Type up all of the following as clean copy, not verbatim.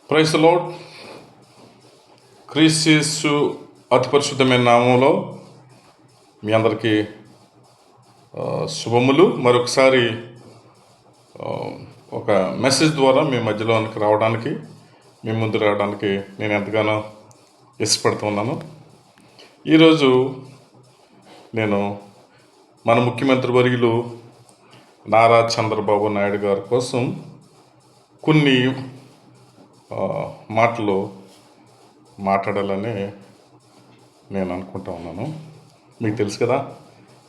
Praise the lord. క్రీస్తు యేసు అతి పరిశుద్ధమైన నామంలో మీ అందరికీ శుభములు. మరొకసారి ఒక మెసేజ్ ద్వారా మీ మధ్యలోనికి రావడానికి, మీ ముందు రావడానికి నేను ఎంతగానో ఇష్టపడుతున్నాను. ఈరోజు నేను మన ముఖ్యమంత్రి వర్యులు నారా చంద్రబాబు నాయుడు గారి కోసం కొన్ని మాటలు మాట్లాడాలని నేను అనుకుంటా ఉన్నాను. మీకు తెలుసు కదా,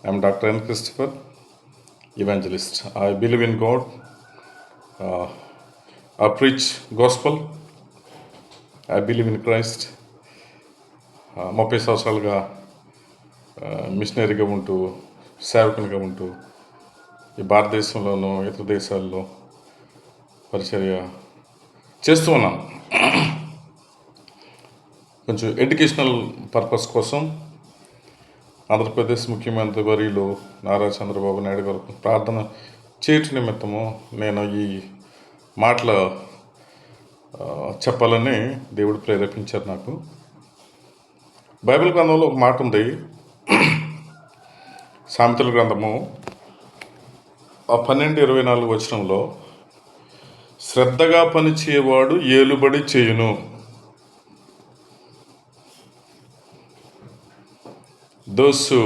I'm doctor N Christopher, evangelist. I believe in God, I preach gospel, I believe in Christ. 30 సంవత్సరాలుగా మిషనరీగా ఉంటూ, సేవకునిగా ఉంటూ ఈ భారతదేశంలోనూ ఇతర దేశాల్లో పరిచర్య చేస్తూ ఉన్నాను. కొంచెం ఎడ్యుకేషనల్ పర్పస్ కోసం ఆంధ్రప్రదేశ్ ముఖ్యమంత్రి వర్యులు నారా చంద్రబాబు నాయుడు గారు ప్రార్థన చేయటం నిమిత్తము నేను ఈ మాటలు చెప్పాలని దేవుడు ప్రేరేపించారు నాకు. బైబిల్ గ్రంథంలో ఒక మాట ఉంది, సామెతల గ్రంథము 12:24 వచనంలో, శ్రద్ధగా పనిచేయవాడు ఏలుబడి చేయును, those who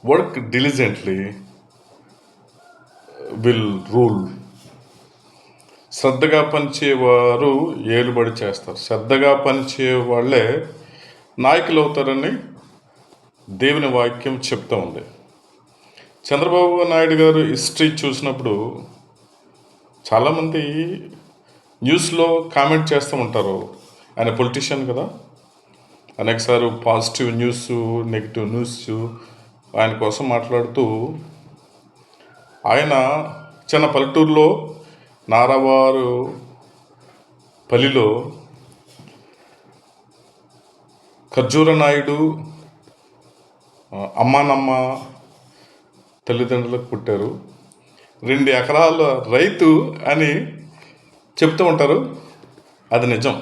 work diligently will rule. శ్రద్ధగా పనిచేయవారు ఏలుబడి చేస్తారు. శ్రద్ధగా పనిచేయ వాళ్ళే నాయకులు అవుతారని దేవుని వాక్యం చెప్తూ ఉంది. చంద్రబాబు నాయుడు గారు హిస్టరీ చూసినప్పుడు చాలామంది న్యూస్లో కామెంట్ చేస్తూ ఉంటారు. ఆయన పొలిటీషియన్ కదా, అనేకసారి పాజిటివ్ న్యూస్, నెగిటివ్ న్యూస్ ఆయన కోసం మాట్లాడుతూ, ఆయన చిన్న పల్లెటూరులో నారావారు పల్లిలో ఖర్జూర నాయుడు అమ్మానమ్మ తల్లిదండ్రులకు పుట్టారు. 2 ఎకరాల రైతు అని చెప్తూ ఉంటారు. అది నిజం.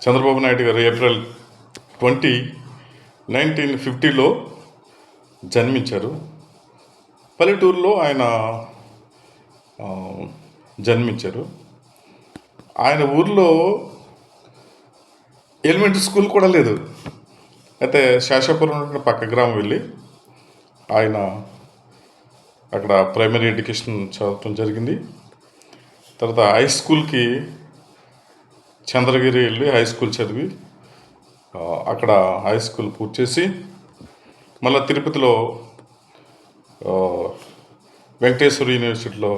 చంద్రబాబు నాయుడు గారు ఏప్రిల్ 20, 1950లో జన్మించారు. పల్లెటూరులో ఆయన జన్మించారు. ఆయన ఊర్లో ఎలిమెంటరీ స్కూల్ కూడా లేదు. అయితే శేషాపురం పక్క గ్రామం వెళ్ళి ఆయన అక్కడ ప్రైమరీ ఎడ్యుకేషన్ చదవటం జరిగింది. తర్వాత హై స్కూల్కి చంద్రగిరి వెళ్ళి హై స్కూల్ చదివి అక్కడ హై స్కూల్ పూర్తి చేసి మళ్ళీ తిరుపతిలో వెంకటేశ్వర యూనివర్సిటీలో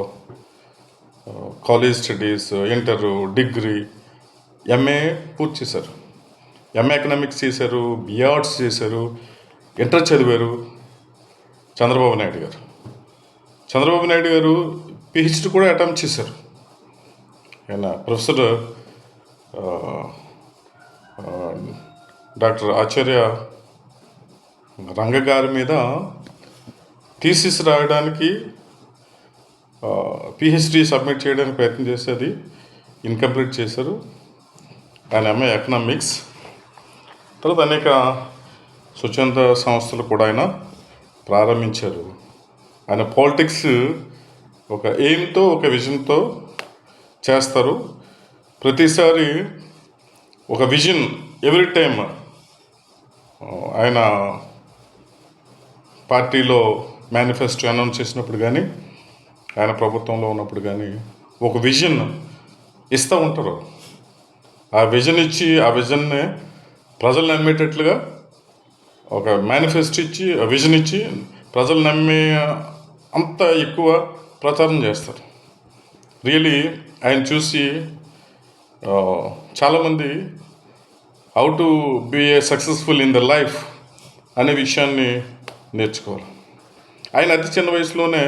college studies, inter, degree, MA పూర్తి చేశారు. ఎంఏ ఎకనామిక్స్ చేశారు, బిఆర్ట్స్ చేశారు, ఇంటర్ చదివారు. చంద్రబాబు నాయుడు గారు పిహెచ్డి కూడా అటెంప్ట్ చేశారు. ఆయన ప్రొఫెసర్ డాక్టర్ ఆచార్య రంగ గారి మీద థీసిస్ రాయడానికి పిహెచ్డి సబ్మిట్ చేయడానికి ప్రయత్నం చేసి అది ఇన్కంప్లీట్ చేశారు. ఆయన ఎంఏ ఎకనామిక్స్. తర్వాత అనేక స్వచ్ఛంద సంస్థలు కూడా ఆయన ప్రారంభించారు. ఆయన పాలిటిక్స్ ఒక ఎయిమ్తో, ఒక విజన్తో చేస్తారు. ప్రతిసారి ఒక విజన్, ఎవ్రీ టైం ఆయన పార్టీలో మేనిఫెస్టో అనౌన్స్ చేసినప్పుడు కానీ, ఆయన ప్రభుత్వంలో ఉన్నప్పుడు కానీ ఒక విజన్ ఇస్తూ ఉంటారు. ఆ విజన్ ఇచ్చి, ఆ విజన్ని ప్రజలు నమ్మేటట్లుగా ఒక మేనిఫెస్టో ఇచ్చి, ఆ విజన్ ఇచ్చి ప్రజలు నమ్మే అంత ఎక్కువ ప్రచారం చేస్తారు. రియలీ ఆయన చూసి చాలామంది how to be a successful in the life అనే విషయాన్ని నేర్చుకోవాలి. ఆయన అతి చిన్న వయసులోనే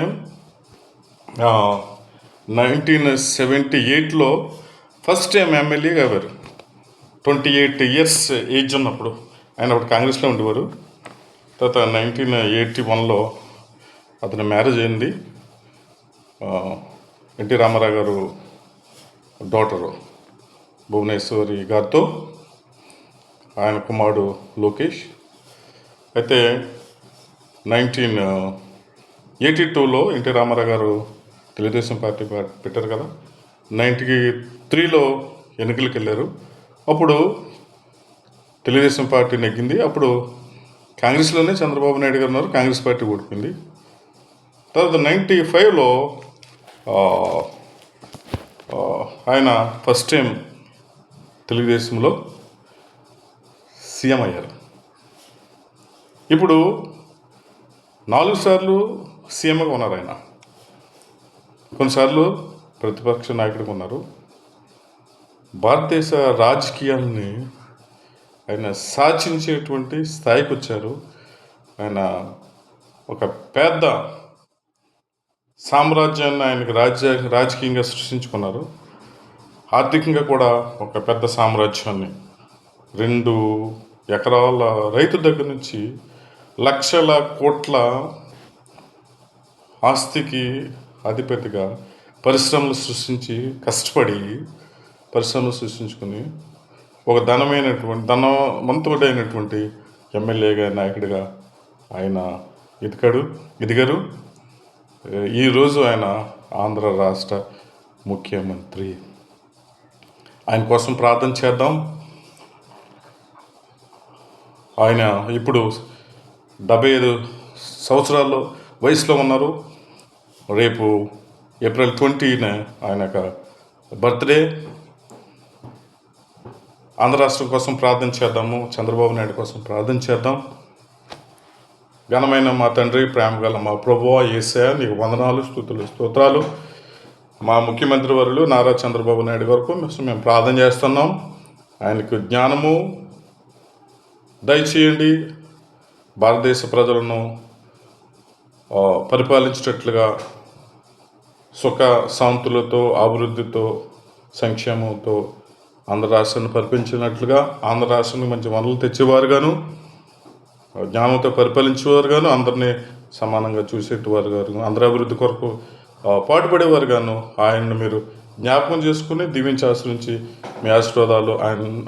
1978లో ఫస్ట్ టైం ఎమ్మెల్యేగా అయ్యారు. 28 years ఏజ్ ఉన్నప్పుడు. ఆయన అప్పుడు కాంగ్రెస్లో ఉండేవారు. తర్వాత 1981లో అతని మ్యారేజ్ అయింది. ఎన్టీ రామారావు గారు డాటరు భువనేశ్వరి గారితో, ఆయన కుమారుడు లోకేష్. అయితే 1982లో ఎన్టీ రామారావు గారు తెలుగుదేశం పార్టీ పెట్టారు కదా. 93లో ఎన్నికలకు వెళ్ళారు. అప్పుడు తెలుగుదేశం పార్టీ నెగ్గింది. అప్పుడు కాంగ్రెస్లోనే చంద్రబాబు నాయుడు గారు ఉన్నారు. కాంగ్రెస్ పార్టీ ఓడిపోయింది. తర్వాత 95లో ఆయన ఫస్ట్ టైం తెలుగుదేశంలో సీఎం అయ్యారు. ఇప్పుడు 4 సార్లు సీఎంగా ఉన్నారు ఆయన. కొన్నిసార్లు ప్రతిపక్ష నాయకుడిగా ఉన్నారు. భారతదేశ రాజకీయాలని ఆయన శాసించేటువంటి స్థాయికి వచ్చారు. ఆయన ఒక పెద్ద సామ్రాజ్యాన్ని ఆయనకు రాజకీయంగా సృష్టించుకున్నారు. ఆర్థికంగా కూడా ఒక పెద్ద సామ్రాజ్యాన్ని, 2 ఎకరాల రైతు దగ్గర నుంచి లక్షల కోట్ల ఆస్తికి అధిపతిగా పరిశ్రమలు సృష్టించి, కష్టపడి పరిశ్రమలు సృష్టించుకుని ఒక ధనవంతుడైనటువంటి ఎమ్మెల్యేగా, నాయకుడిగా ఆయన ఎదిగారు. ఈరోజు ఆయన ఆంధ్ర రాష్ట్ర ముఖ్యమంత్రి. ఆయన కోసం ప్రార్థన చేద్దాం. ఆయన ఇప్పుడు 75 సంవత్సరాల వయసులో ఉన్నారు. రేపు ఏప్రిల్ 20న ఆయన బర్త్డే. ఆంధ్ర రాష్ట్రం కోసం ప్రార్థన చేద్దాము. చంద్రబాబు నాయుడు కోసం ప్రార్థన చేద్దాం. ఘనమైన మా తండ్రి, ప్రేమ గల మా ప్రభువా యేసయ్య, నీకు వందనాలు, స్తుతులు, స్తోత్రాలు. మా ముఖ్యమంత్రి వర్యులు నారా చంద్రబాబు నాయుడు వరకు మేము ప్రార్థన చేస్తున్నాం. ఆయనకు జ్ఞానము దయచేయండి. భారతదేశ ప్రజలను పరిపాలించేటట్లుగా సుఖ శాంతులతో, అభివృద్ధితో, సంక్షేమంతో ఆంధ్ర రాష్ట్రాన్ని పరిపాలించినట్లుగా, ఆంధ్ర రాష్ట్రానికి మంచి వనరులు తెచ్చేవారుగాను, జ్ఞానంతో పరిపాలించేవారుగాను, అందరినీ సమానంగా చూసేటివారుగాను, అందరి అభివృద్ధి కొరకు పాటుపడేవారుగాను ఆయన్ని మీరు జ్ఞాపకం చేసుకుని దీవించి ఆశ్రయించి మీ ఆశీర్వాదాలు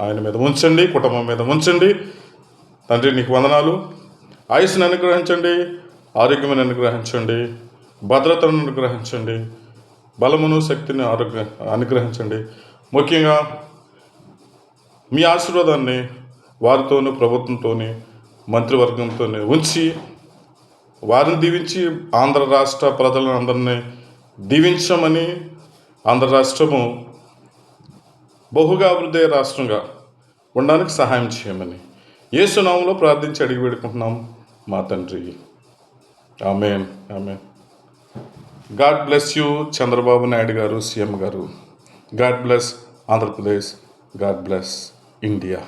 ఆయన మీద ఉంచండి, కుటుంబం మీద ఉంచండి. తండ్రి నీకు వందనాలు. ఆయుష్ని అనుగ్రహించండి, ఆరోగ్యమును అనుగ్రహించండి, భద్రతను అనుగ్రహించండి, బలమును శక్తిని అనుగ్రహించండి. ముఖ్యంగా మీ ఆశీర్వాదాన్ని వారితోనూ, ప్రభుత్వంతోని, మంత్రివర్గంతో ఉంచి వారిని దీవించి ఆంధ్ర రాష్ట్ర ప్రజలను అందరినీ దీవించమని, ఆంధ్ర రాష్ట్రము బహుగా అభివృద్ధి రాష్ట్రంగా ఉండడానికి సహాయం చేయమని యేసు నామములో ప్రార్థించి అడిగి వేడుకుంటున్నాం మా తండ్రి. Amen, amen. God bless you Chandrababu Naidu గారు, సీఎం గారు. God bless Andhra Pradesh. God bless India.